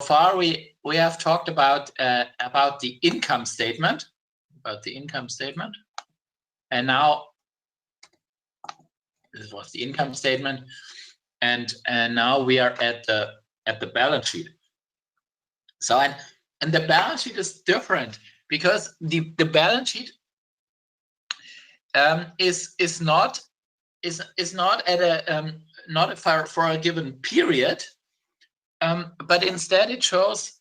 far we have talked about the income statement, and now this was the income statement, and now we are at the balance sheet. So and the balance sheet is different because the balance sheet is not at a not for a given period, but instead it shows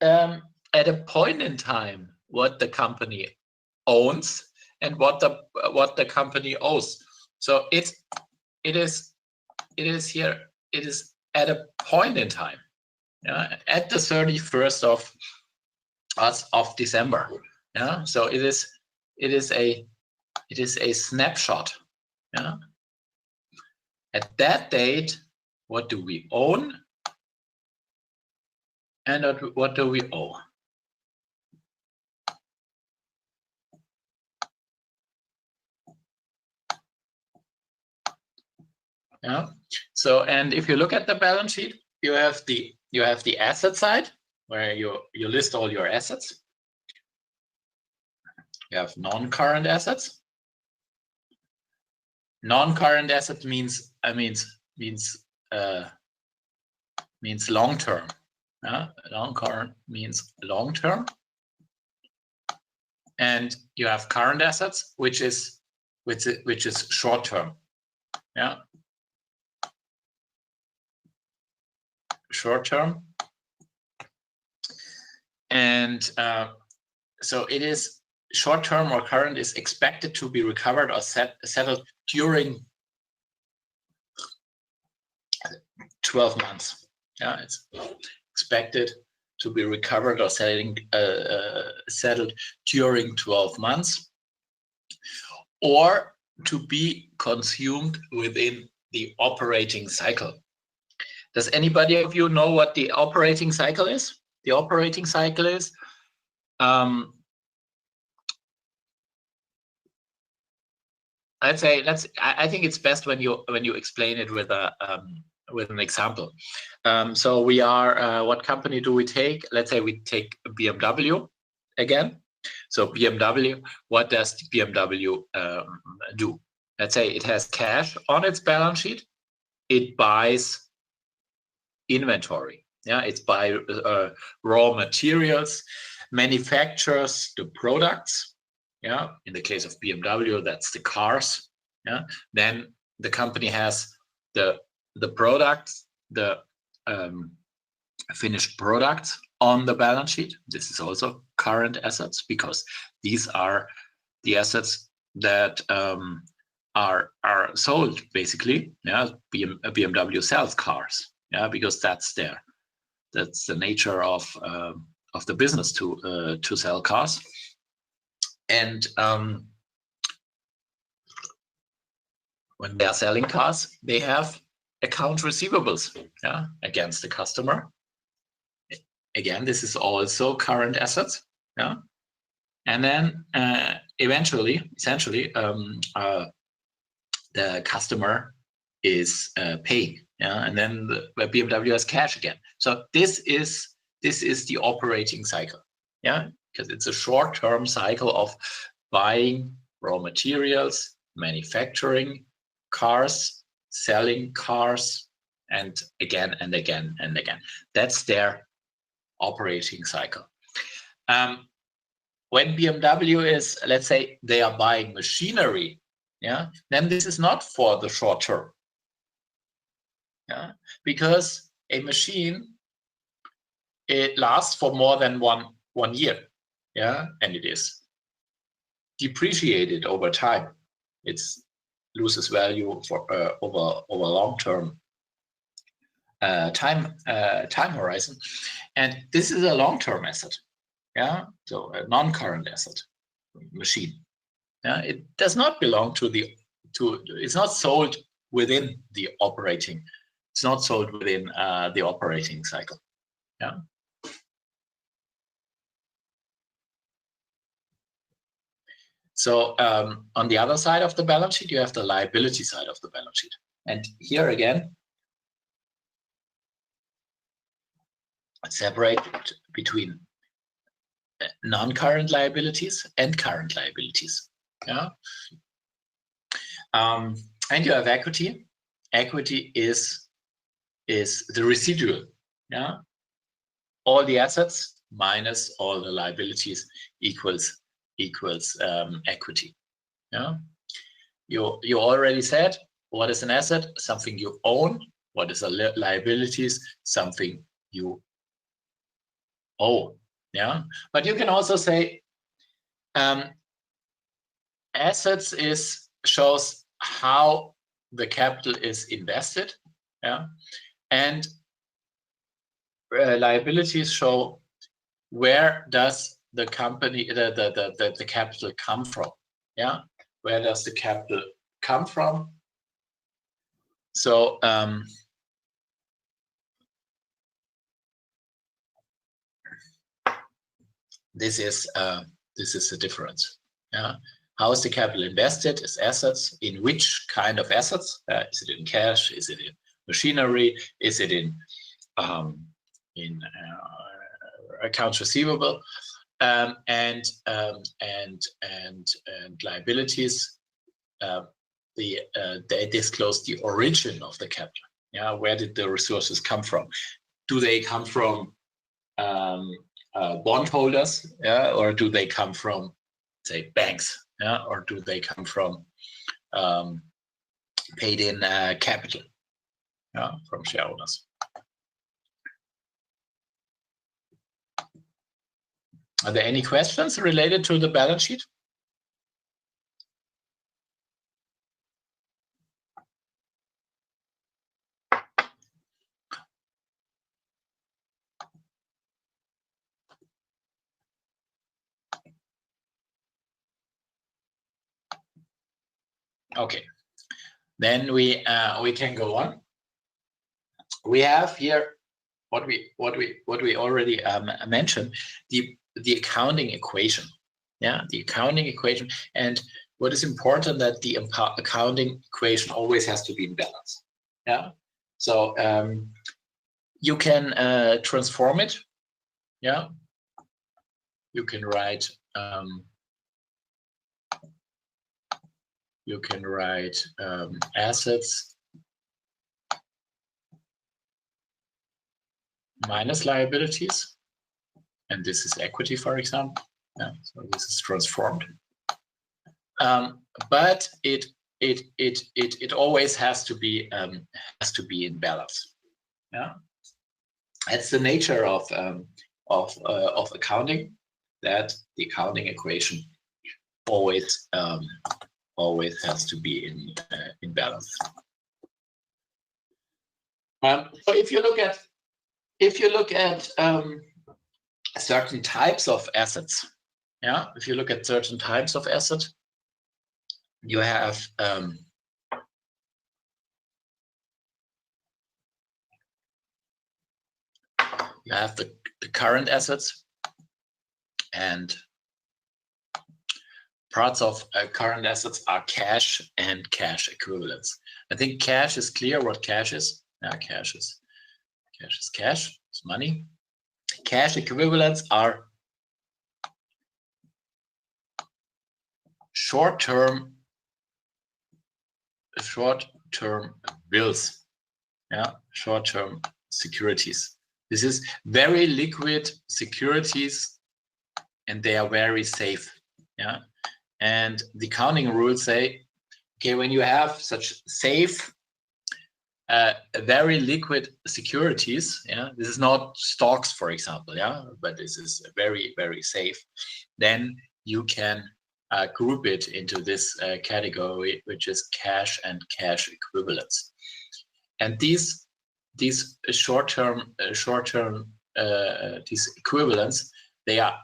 at a point in time what the company owns and what the company owes. So it is here. It is at a point in time, at the 31st of December. Yeah. So it is a snapshot. Yeah. At that date, what do we own and what do we owe? Yeah. So, and if you look at the balance sheet, you have the asset side where you list all your assets. You have non-current assets. Non-current asset means long term. Non-current means long term. And you have current assets, which is short term. Yeah. Short term. And so it is short term or current is expected to be recovered or settled during 12 months. Yeah, it's expected to be recovered or settled during 12 months, or to be consumed within the operating cycle. Does anybody of you know what the operating cycle is? The operating cycle is I think it's best when you explain it with an example. So we are, what company do we take? Let's say we take BMW again. So BMW, what does BMW do? Let's say it has cash on its balance sheet. It buys inventory. Yeah, it's buy raw materials, manufactures the products. Yeah, in the case of BMW, that's the cars. Yeah, then the company has the products, the finished products on the balance sheet. This is also current assets because these are the assets that are sold basically. Yeah, BMW sells cars. Yeah, because that's the nature of the business to sell cars. And when they are selling cars, they have account receivables, against the customer. Again, this is also current assets. Yeah, and then essentially, the customer is paying. Yeah, and then the BMW has cash again. So this is the operating cycle. Yeah, because it's a short-term cycle of buying raw materials, manufacturing cars, selling cars, and again and again and again. That's their operating cycle. When BMW is, let's say, they are buying machinery, yeah, then this is not for the short term. Yeah, because a machine, it lasts for more than one year. Yeah, and it is depreciated over time. It loses value for over long term time horizon, and this is a long term asset. Yeah, so a non-current asset machine. Yeah, it does not belong to it's not sold within the operating. It's not sold within the operating cycle. Yeah. So on the other side of the balance sheet, you have the liability side of the balance sheet. And here again, separate between non-current liabilities and current liabilities. Yeah. And you have equity. Equity is the residual. Yeah. All the assets minus all the liabilities equals equity. Yeah. You already said what is an asset? Something you own. What is a liabilities? Something you owe. Yeah. But you can also say assets shows how the capital is invested. Yeah. And liabilities show where does the company the capital come from. Yeah. Where does the capital come from? So this is the difference. Yeah. How is the capital invested? Is assets in which kind of assets? Is it in cash? Is it in machinery? Is it in accounts receivable? And liabilities. They disclose the origin of the capital. Yeah, where did the resources come from? Do they come from bondholders? Yeah, or do they come from, say, banks? Yeah, or do they come from paid-in capital? Yeah, from shareholders. Are there any questions related to the balance sheet? Okay, then we can go on. We have here what we already mentioned, the accounting equation. Yeah, the accounting equation. And what is important that the accounting equation always has to be in balance. Yeah, so you can transform it. Yeah, you can write assets minus liabilities, and this is equity, for example. Yeah, so this is transformed. But it always has to be in balance. Yeah, that's the nature of accounting. That the accounting equation always has to be in balance. So if you look at certain types of assets, yeah, if you look at certain types of assets, you have the current assets, and parts of current assets are cash and cash equivalents. I think cash is clear what cash is. Yeah, cash is cash. It's money. Cash equivalents are short-term bills. Yeah, short-term securities. This is very liquid securities, and they are very safe. Yeah, and the accounting rules say, okay, when you have such safe, very liquid securities, yeah, this is not stocks, for example, yeah, but this is very, very safe, then you can group it into this category, which is cash and cash equivalents. And these short-term these equivalents, they are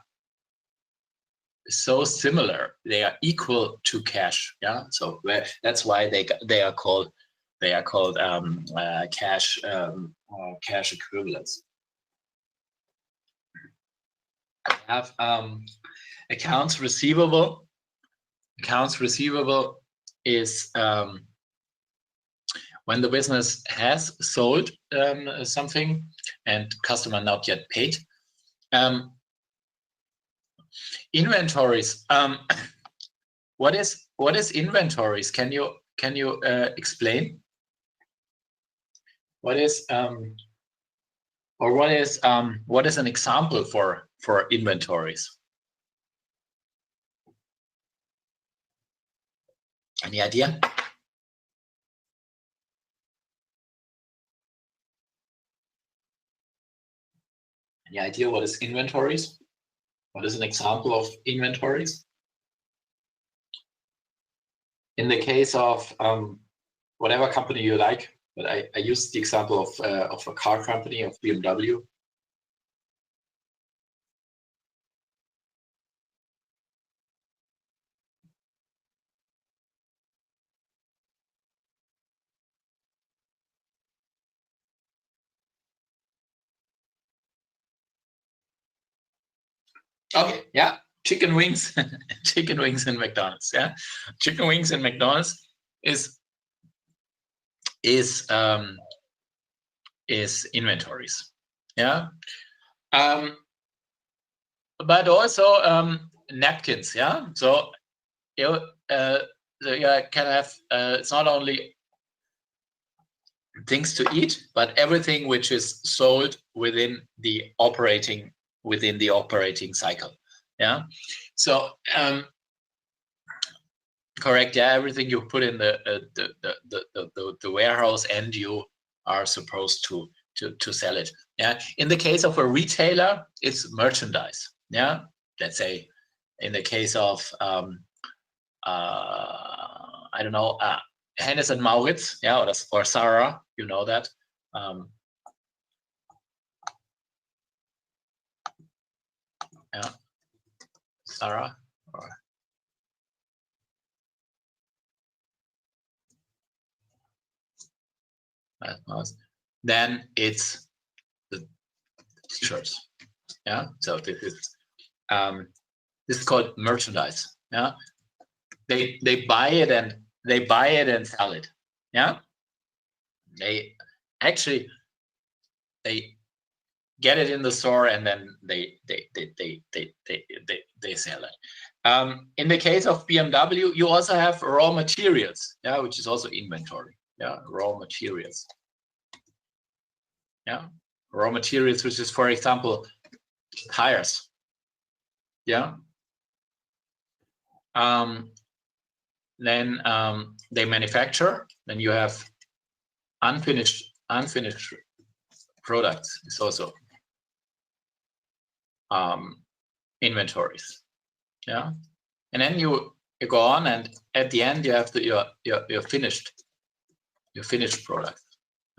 so similar, they are equal to cash. Yeah, so that's why they are called cash equivalents. I have accounts receivable. Accounts receivable is when the business has sold something and customer not yet paid. Inventories. What is inventories? Can you explain? What is what is an example for inventories? Any idea? Any idea what is inventories? What is an example of inventories? In the case of whatever company you like, but I use the example of a car company, of BMW. Okay, yeah, chicken wings, chicken wings in McDonald's. Yeah, chicken wings in McDonald's is inventories. Yeah, but also napkins. Yeah, so you can have it's not only things to eat, but everything which is sold within the operating cycle. Yeah, so correct. Yeah, everything you put in the warehouse, and you are supposed to sell it. Yeah, in the case of a retailer, it's merchandise. Yeah, let's say in the case of I don't know, Hennes and Mauritz, yeah, or Zara, you know that. Yeah, Zara. Then it's the t-shirts. Yeah, so this is called merchandise. Yeah, they buy it and sell it. Yeah, they get it in the store and then they sell it. In the case of BMW, you also have raw materials, yeah, which is also inventory. Yeah, raw materials. Yeah, raw materials, which is, for example, tires. Yeah. Then they manufacture. Then you have unfinished products. It's also inventories. Yeah, and then you go on, and at the end you have your finished product.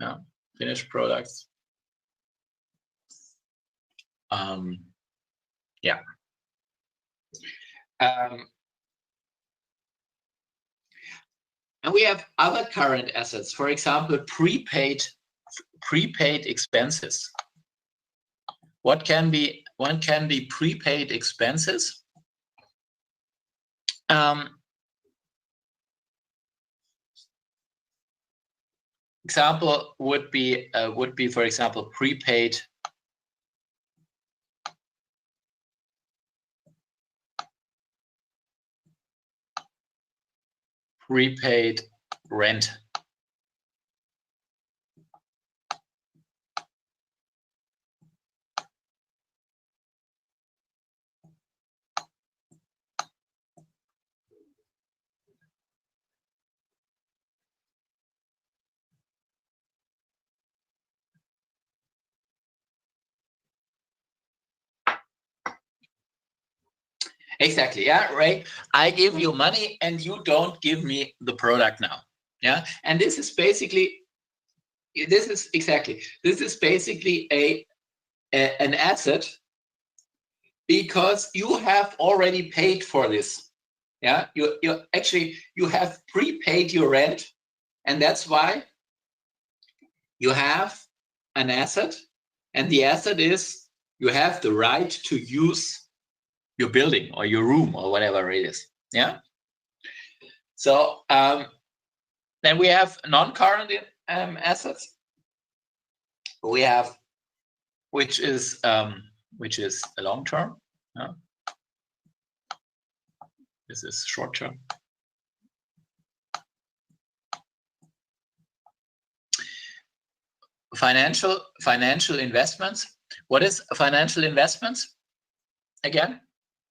Yeah, finished products. Yeah. And we have other current assets, for example, prepaid expenses. What can be prepaid expenses? Example would be, for example, prepaid rent. Exactly. Yeah, right. I give you money and you don't give me the product now. Yeah, and this is basically an asset, because you have already paid for this. Yeah, you have prepaid your rent, and that's why you have an asset, and the asset is you have the right to use your building or your room or whatever it is. Yeah. So then we have non-current assets. We have which is a long term. Yeah. This is short term. Financial investments. What is financial investments? Again,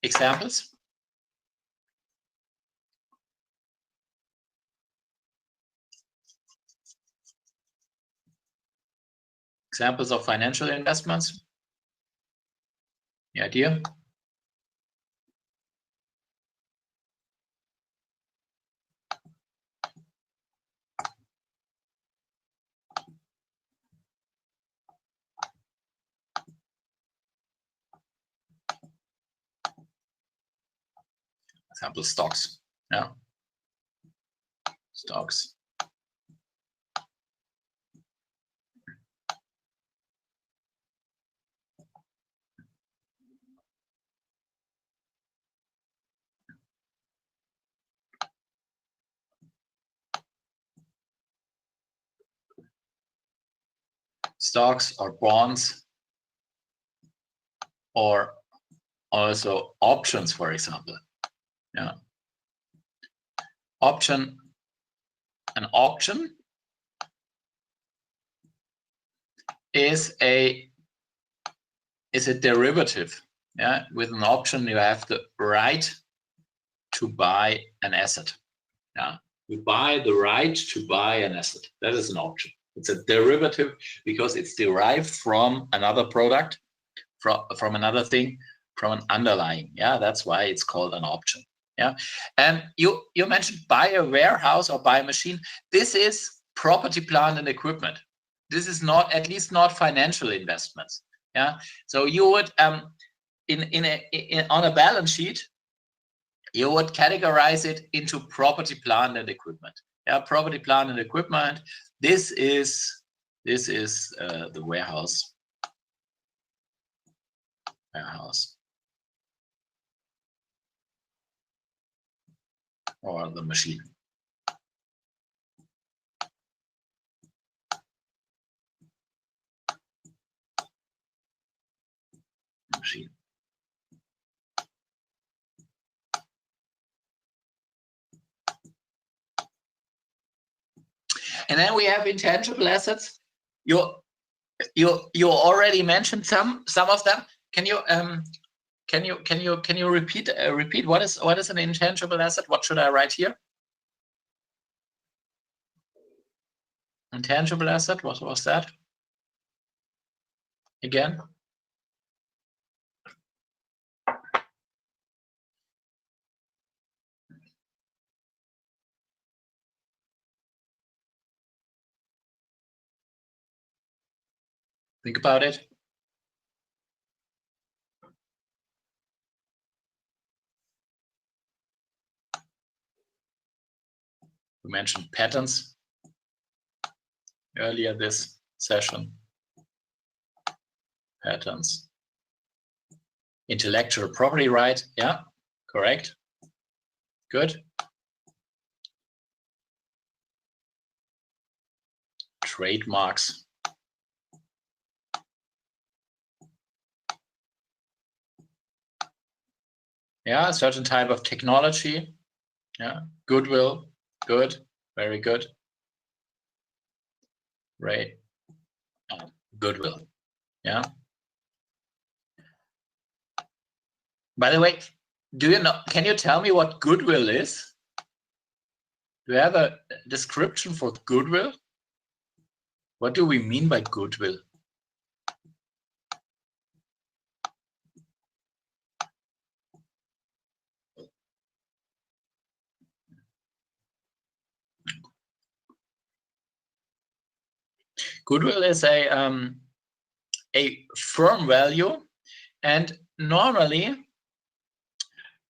examples. Examples of financial investments. The idea? Example, stocks. Yeah. Stocks. Stocks or bonds, or also options, for example. Yeah. Option. An option is a derivative. Yeah. With an option, you have the right to buy an asset. Yeah. You buy the right to buy an asset. That is an option. It's a derivative because it's derived from another product, from another thing, from an underlying. Yeah, that's why it's called an option. Yeah, and you mentioned buy a warehouse or buy a machine. This is property, plant, and equipment. This is not, at least not financial investments. Yeah, so you would on a balance sheet, you would categorize it into property, plant, and equipment. Yeah, property, plant, and equipment. This is the warehouse. Or the machine. And then we have intangible assets. You already mentioned some of them. Can you repeat what is an intangible asset? What should I write here? Intangible asset. What was that? Again. Think about it. We mentioned patents earlier this session. Patents. Intellectual property right. Yeah, correct. Good. Trademarks. Yeah, a certain type of technology. Yeah, goodwill. Good, very good. Right. Goodwill. Yeah. By the way, do you know? Can you tell me what goodwill is? Do you have a description for goodwill? What do we mean by goodwill? Goodwill is a firm value, and normally,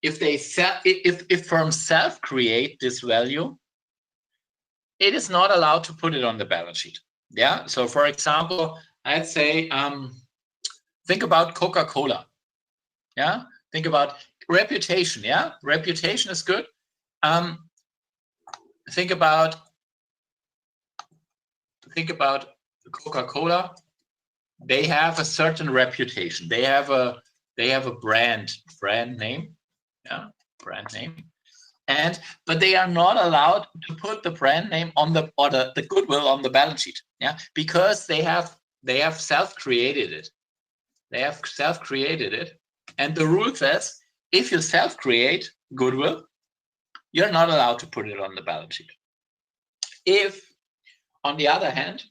if firms self-create this value, it is not allowed to put it on the balance sheet. Yeah. So, for example, I'd say think about Coca-Cola. Yeah. Think about reputation. Yeah, reputation is good. Think about Coca-Cola. they have a certain reputation. They have a brand name, yeah, brand name, but they are not allowed to put the brand name on the goodwill on the balance sheet, yeah, because they have self-created it. They have self-created it, and the rule says if you self-create goodwill, you're not allowed to put it on the balance sheet. If, on the other hand,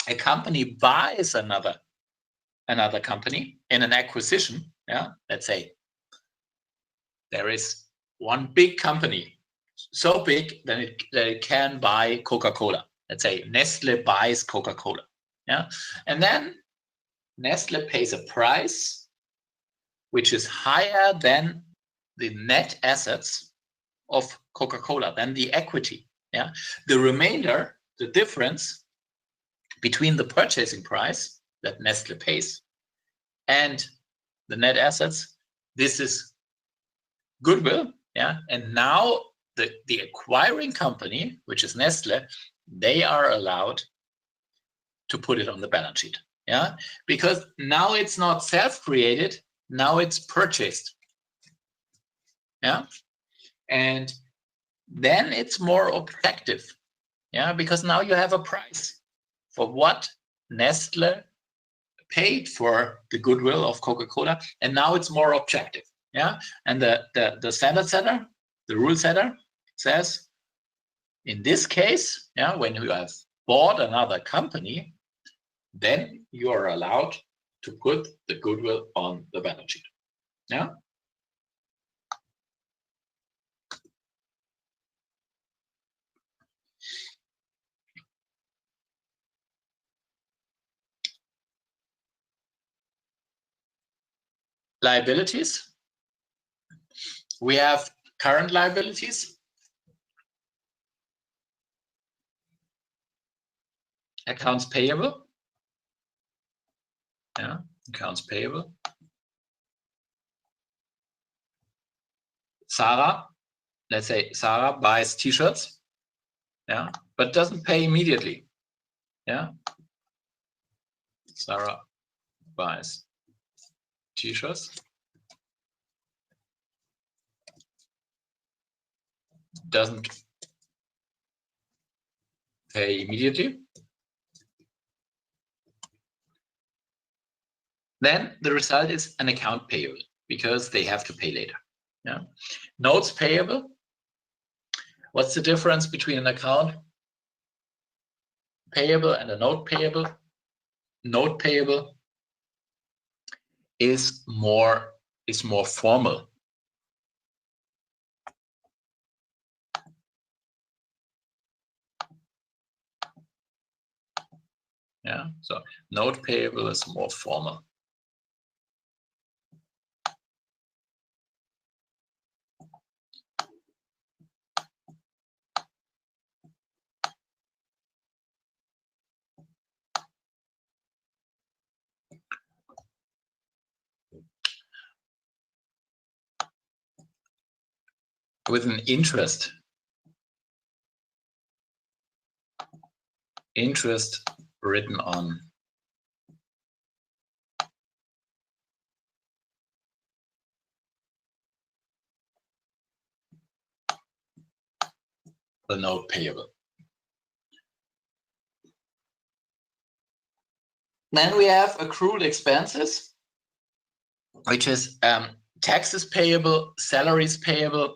a company buys another company in an acquisition, yeah, let's say there is one big company, so big that it can buy Coca-Cola. Let's say Nestle buys Coca-Cola, yeah, and then Nestle pays a price which is higher than the net assets of Coca-Cola, than the equity, yeah. The remainder, the difference between the purchasing price that Nestle pays and the net assets, this is goodwill, yeah. And now the acquiring company, which is Nestle, they are allowed to put it on the balance sheet, yeah, because now it's not self-created, now it's purchased, yeah, and then it's more objective, yeah, because now you have a price for what Nestle paid for the goodwill of Coca-Cola, and now it's more objective, yeah. And the standard setter, the rule setter, says in this case, yeah, when you have bought another company, then you are allowed to put the goodwill on the balance sheet, yeah. Liabilities. We have current liabilities, accounts payable, yeah, accounts payable. Sarah, let's say Sarah buys t-shirts, yeah, but doesn't pay immediately, yeah. Sarah buys t-shirts, doesn't pay immediately. Then the result is an account payable because they have to pay later, yeah. Notes payable. What's the difference between an account payable and a note payable? Note payable is more formal. Yeah, so note payable is more formal. With an interest written on the note payable. Then we have accrued expenses, which is taxes payable, salaries payable.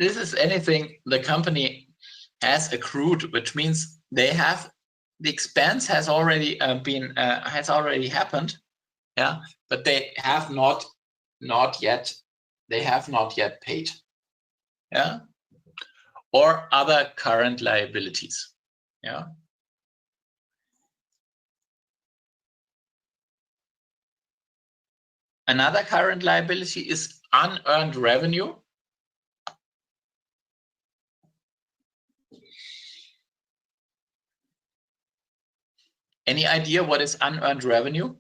This is anything the company has accrued, which means they have the expense has already happened, yeah, but they have not yet paid, yeah, or other current liabilities, yeah. Another current liability is unearned revenue. Any idea what is unearned revenue?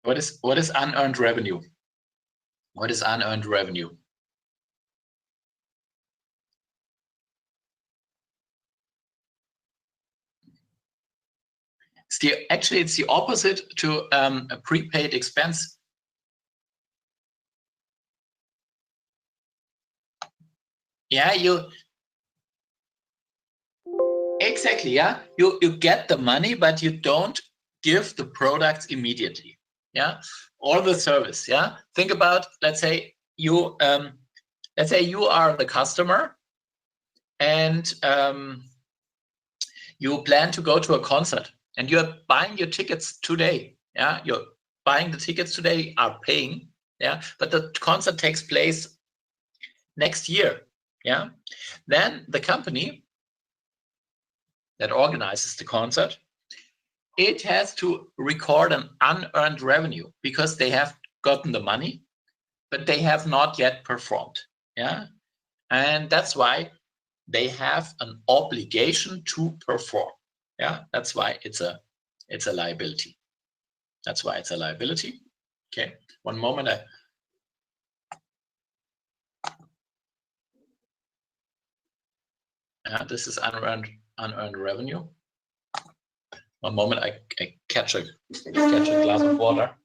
What is unearned revenue? What is unearned revenue? Actually, it's the opposite to a prepaid expense. Yeah, exactly. Yeah, you get the money, but you don't give the products immediately. Yeah, or the service. Yeah, think about, let's say you are the customer, and you plan to go to a concert, and you're buying your tickets today. Yeah, you're buying the tickets today, are paying. Yeah, but the concert takes place next year. Yeah, then the company that organizes the concert, it has to record an unearned revenue because they have gotten the money, but they have not yet performed. Yeah, and that's why they have an obligation to perform. Yeah, that's why it's a liability. That's why it's a liability. Okay, one moment. This is unearned revenue. One moment, I catch a glass of water.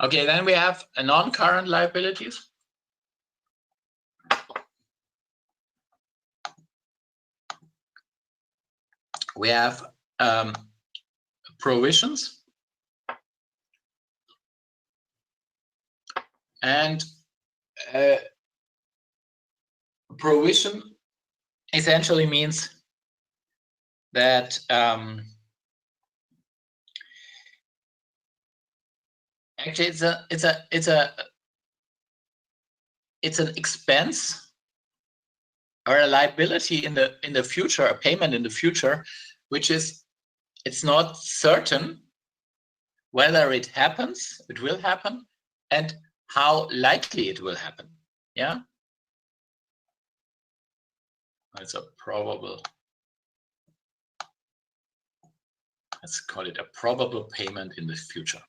Okay, then we have a non-current liabilities. We have provisions, and provision essentially means that actually it's an expense or a liability in the future, a payment in the future, which is, it's not certain whether it happens, it will happen, and how likely it will happen. Yeah, it's a probable, let's call it a probable payment in the future.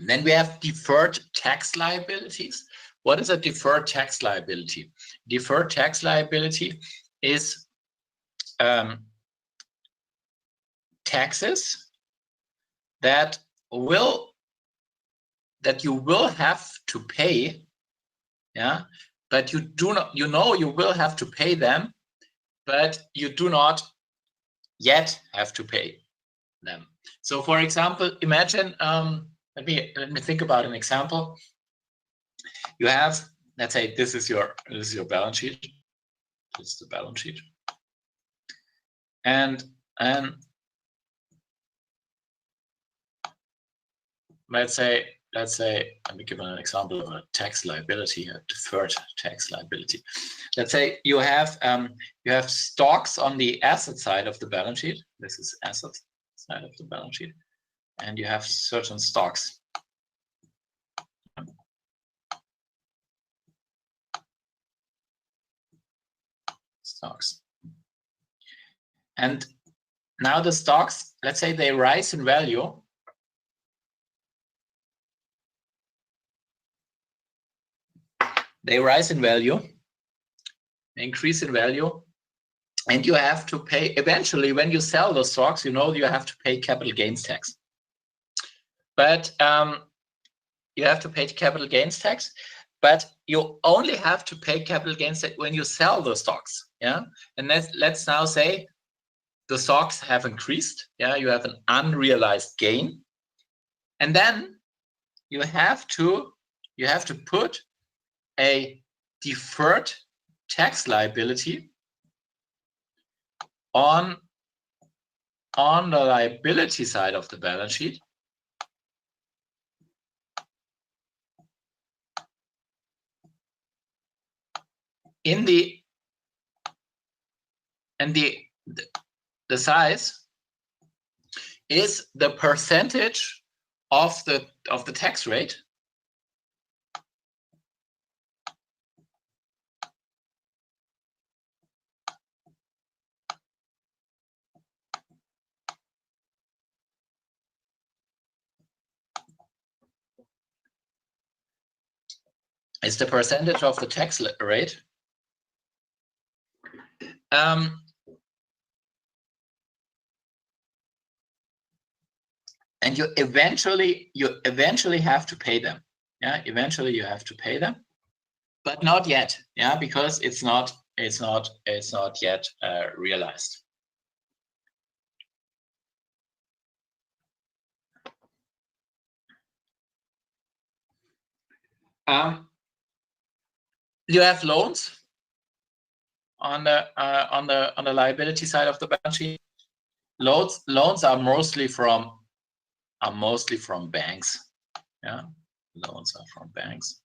Then we have deferred tax liabilities. What is a deferred tax liability? Deferred tax liability is taxes that you will have to pay. Yeah, but you do not, you will have to pay them, but you do not yet have to pay them. So, for example, imagine, let me think about an example. You have, let's say, this is your balance sheet. This is the balance sheet, and let's say let's say, let me give an example of a tax liability, a deferred tax liability. Let's say you have stocks on the asset side of the balance sheet. This is asset side of the balance sheet, and you have certain stocks. And now the stocks, let's say they rise in value. They rise in value, increase in value, and you have to pay, eventually when you sell the stocks, you know you have to pay capital gains tax. But you have to pay capital gains tax, but you only have to pay capital gains tax when you sell the stocks. Yeah, and let's now say the stocks have increased. Yeah, you have an unrealized gain, and then you have to put a deferred tax liability on the liability side of the balance sheet. The size is the percentage of the tax rate is the percentage of the tax rate and you eventually have to pay them. Yeah, eventually you have to pay them, but not yet. Yeah, because it's not yet realized. You have loans on the liability side of the balance sheet. Loans are mostly from banks. Yeah, loans are from banks.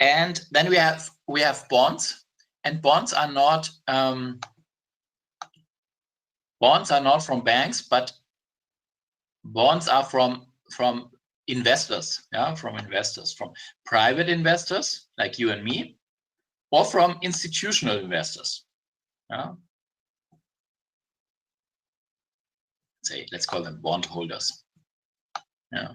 And then we have bonds, and bonds are not from banks, but bonds are from investors. Yeah, from private investors like you and me, or from institutional investors. Yeah, let's call them bondholders. Yeah.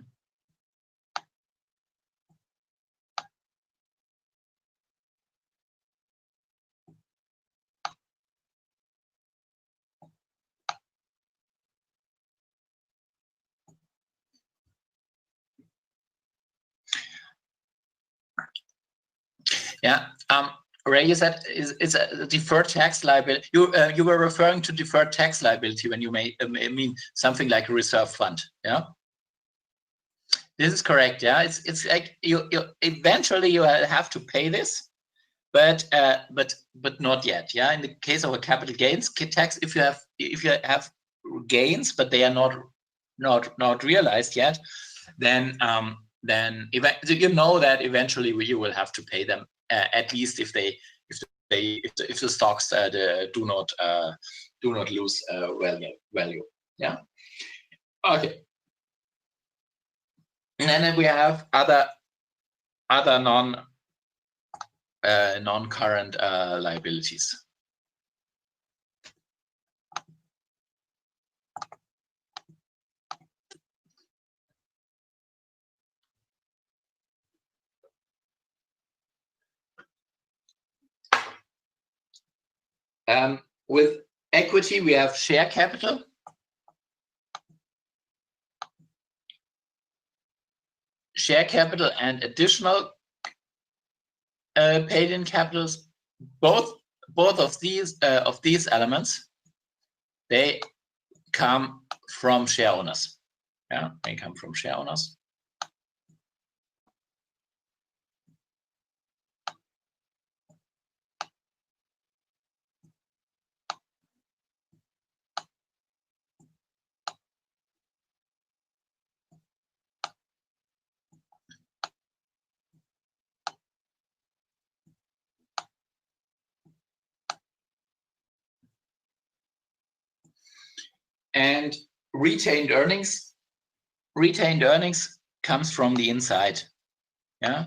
Yeah, Ray, you said it's a deferred tax liability. You were referring to deferred tax liability when you mean something like a reserve fund. Yeah, this is correct. Yeah, it's like you eventually you have to pay this, but not yet. Yeah, in the case of a capital gains tax, if you have gains but they are not realized yet, then you know that eventually you will have to pay them, at least if the stocks do not lose value. Yeah. Okay. And then we have other non-current liabilities. With equity, we have share capital. share capital and additional paid-in capitals, both of these elements, they come from share owners. Yeah, they come from share owners. And retained earnings comes from the inside. Yeah.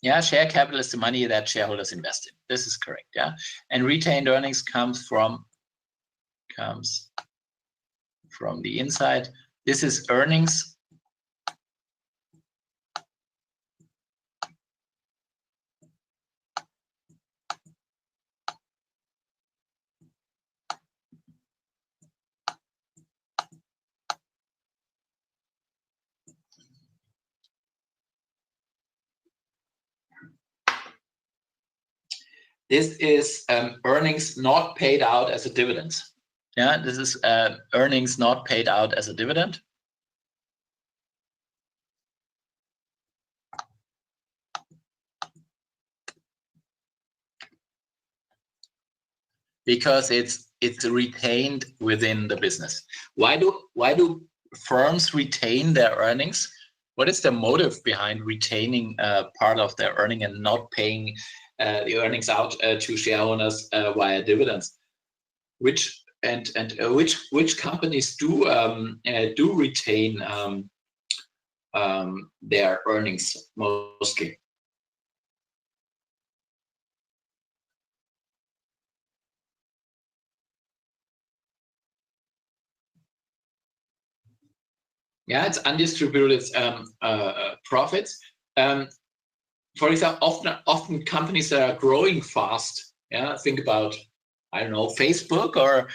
Yeah, share capital is the money that shareholders invest in. This is correct. Yeah. And retained earnings comes from the inside. This is earnings. This is earnings not paid out as a dividend. Yeah, this is earnings not paid out as a dividend. Because it's retained within the business. Why do firms retain their earnings? What is the motive behind retaining part of their earning and not paying the earnings out to share owners via dividends? Which companies do retain their earnings mostly? Yeah, it's undistributed profits. For example, often companies that are growing fast. Yeah, think about, I don't know, Facebook or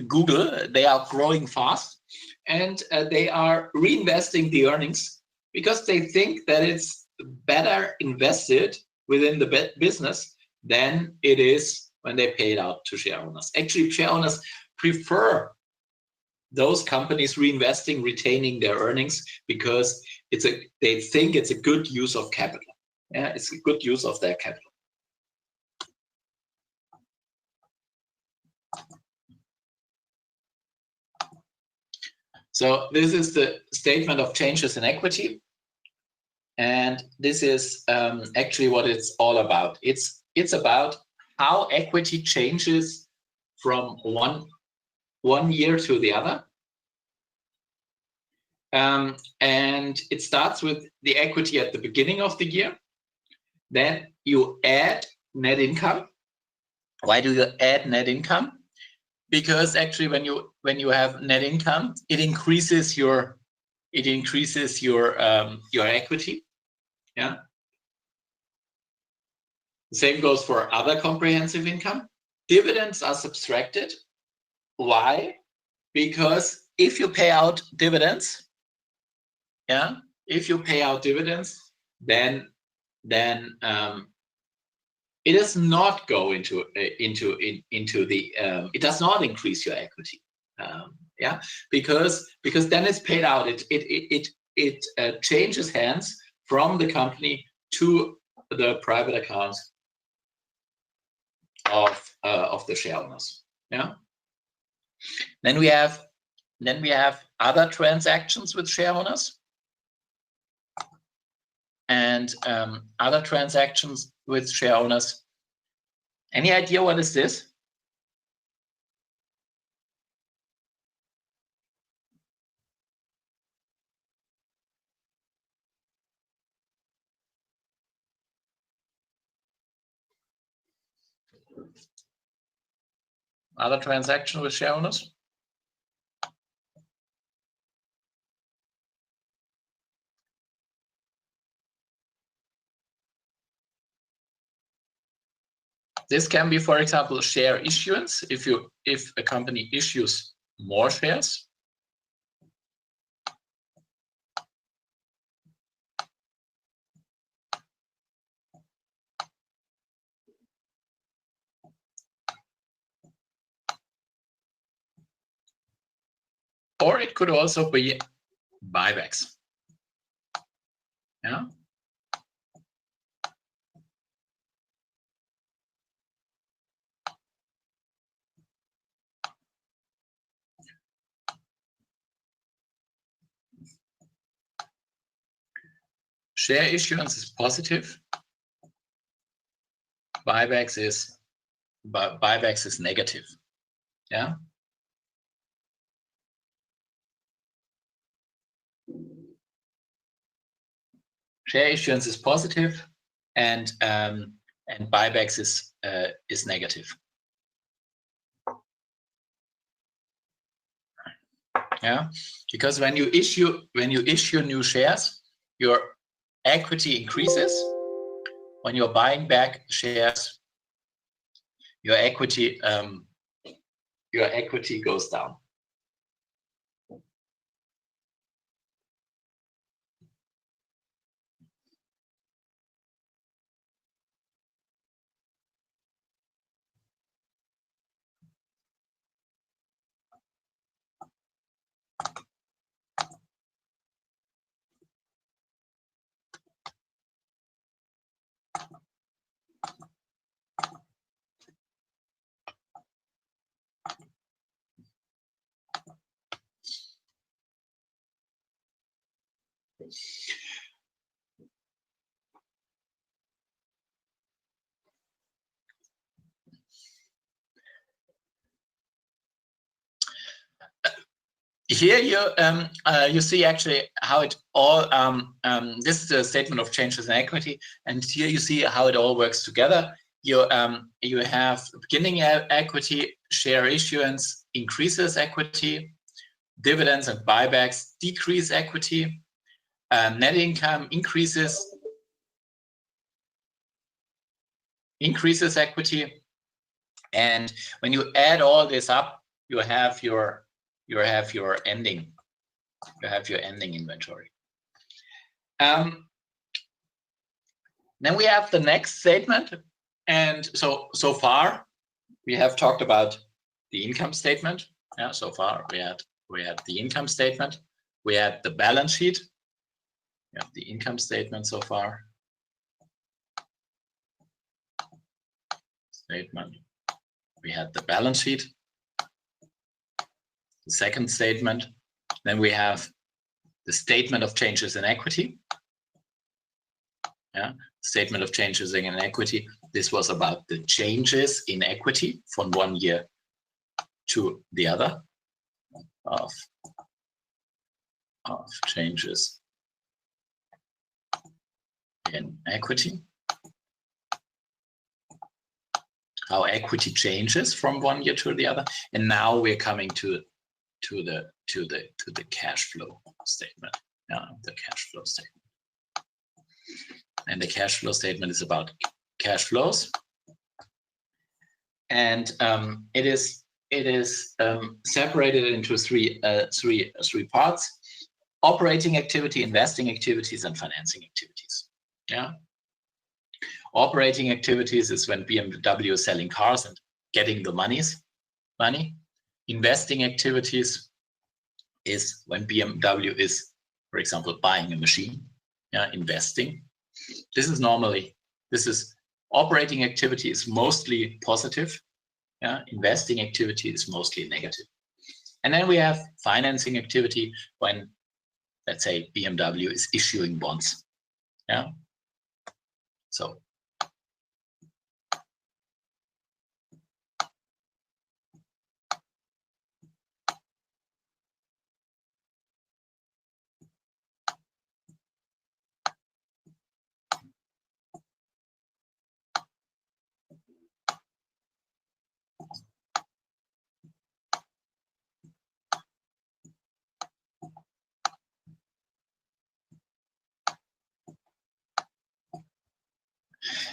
Google. They are growing fast, and they are reinvesting the earnings because they think that it's better invested within the business than it is when they pay it out to share owners. Actually, share owners prefer those companies reinvesting, retaining their earnings because they think it's a good use of capital. Yeah, it's a good use of their capital. So this is the statement of changes in equity, and this is actually what it's all about. It's about how equity changes from one year to the other. And it starts with the equity at the beginning of the year. Then you add net income. Why do you add net income? Because actually when you have net income, it increases your equity. Yeah. The same goes for other comprehensive income. Dividends are subtracted. Why? Because if you pay out dividends, yeah, if you pay out dividends, then it does not go into the it does not increase your equity. Yeah, because then it's paid out. It changes hands from the company to the private accounts of the share owners. Yeah. Then we have other transactions with share owners. And other transactions with share owners. Any idea what is this? Other transaction with share owners? This can be, for example, share issuance. If a company issues more shares, or it could also be buybacks. Yeah. Share issuance is positive. Buybacks is negative. Yeah. Share issuance is positive, and buybacks is negative. Yeah, because when you issue new shares, your equity increases. When you're buying back shares, your equity goes down. Here you see actually how it all. This is a statement of changes in equity, and here you see how it all works together. You have beginning equity, share issuance increases equity, dividends and buybacks decrease equity, net income increases equity, and when you add all this up, you have your ending inventory. Then we have the next statement, and so far we have talked about the income statement. Yeah, so far we had the income statement, we had the balance sheet. We have the income statement so far. We had the balance sheet. The second statement. Then we have the statement of changes in equity. Yeah, statement of changes in equity. This was about the changes in equity from one year to the other of changes in equity. How equity changes from one year to the other. And now we're coming to the cash flow statement. Yeah, the cash flow statement. And the cash flow statement is about cash flows. And it is separated into three parts: operating activity, investing activities, and financing activities. Yeah. Operating activities is when BMW is selling cars and getting the money. Investing activities is when BMW is, for example, buying a machine. Yeah, investing. This is operating activity is mostly positive. Yeah, investing activity is mostly negative. And then we have financing activity when, let's say, BMW is issuing bonds. Yeah. So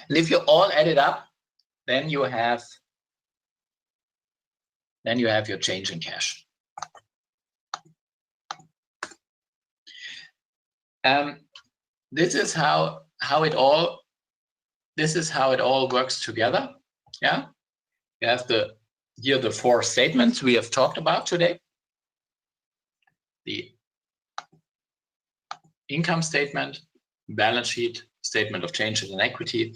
and if you all add it up, then you have your change in cash. This is how it all works together. Yeah, you have here the four statements we have talked about today. the income statement, balance sheet, statement of changes in equity,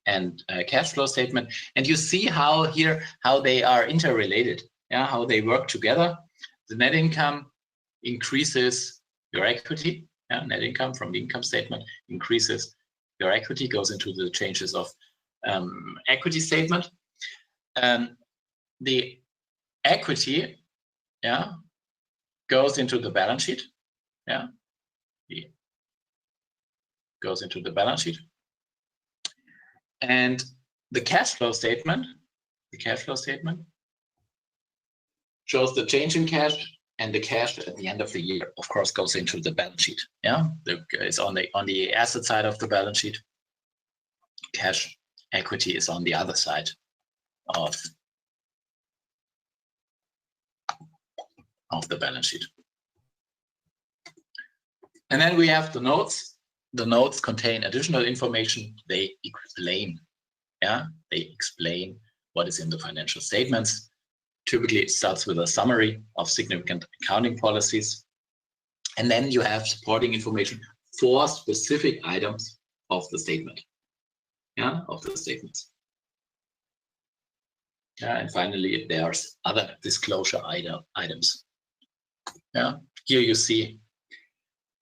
and cash flow statement. And you see how here, how they are interrelated, yeah, how they work together. The net income increases your equity, yeah, net income from the income statement increases your equity, goes into the changes of equity statement. The equity, yeah, goes into the balance sheet, yeah, goes into the balance sheet. And the cash flow statement shows the change in cash, and the cash at the end of the year, of course, goes into the balance sheet. Yeah, it's on the asset side of the balance sheet. Cash equity is on the other side of the balance sheet. And then we have the notes. The notes contain additional information. They explain, yeah, they explain what is in the financial statements. Typically, it starts with a summary of significant accounting policies. And then you have supporting information for specific items of the statement, yeah, of the statements. Yeah, and finally, there's other disclosure items. Yeah, here you see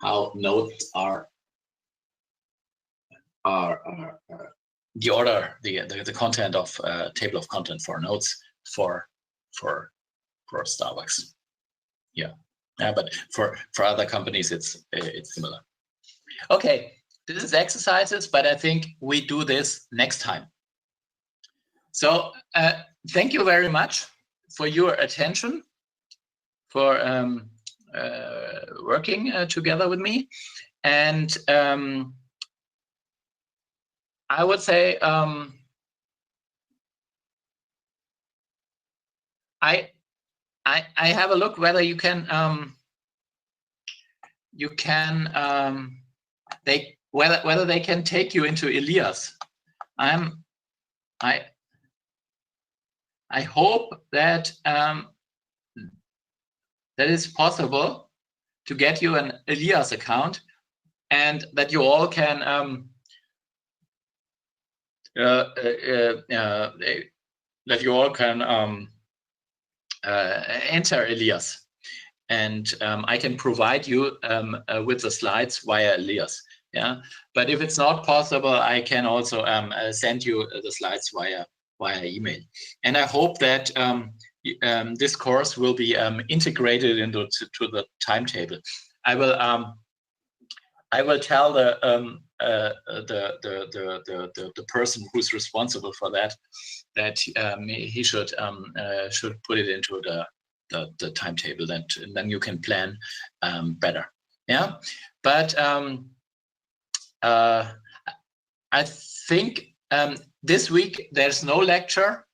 how notes are the order, the content of table of content for notes for Starbucks. Yeah, but for other companies, it's similar. Okay, this is exercises, but I think we do this next time. So thank you very much for your attention, for working together with me, and I would say I have a look whether you can whether they can take you into Elias. I hope that that it's possible to get you an Elias account, and that you all can enter Elias, and I can provide you with the slides via Elias. Yeah, but if it's not possible, I can also send you the slides via email. And I hope that this course will be integrated into the timetable. I will tell the person who's responsible for that he should put it into the timetable, and then you can plan better. Yeah, but I think this week there's no lecture.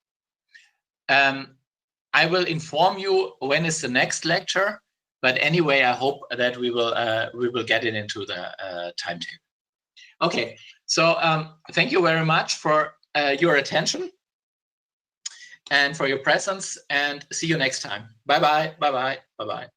I will inform you when is the next lecture, but anyway, I hope that we will get it into the timetable. Okay, so thank you very much for your attention and for your presence, and see you next time. Bye bye. Bye bye. Bye bye.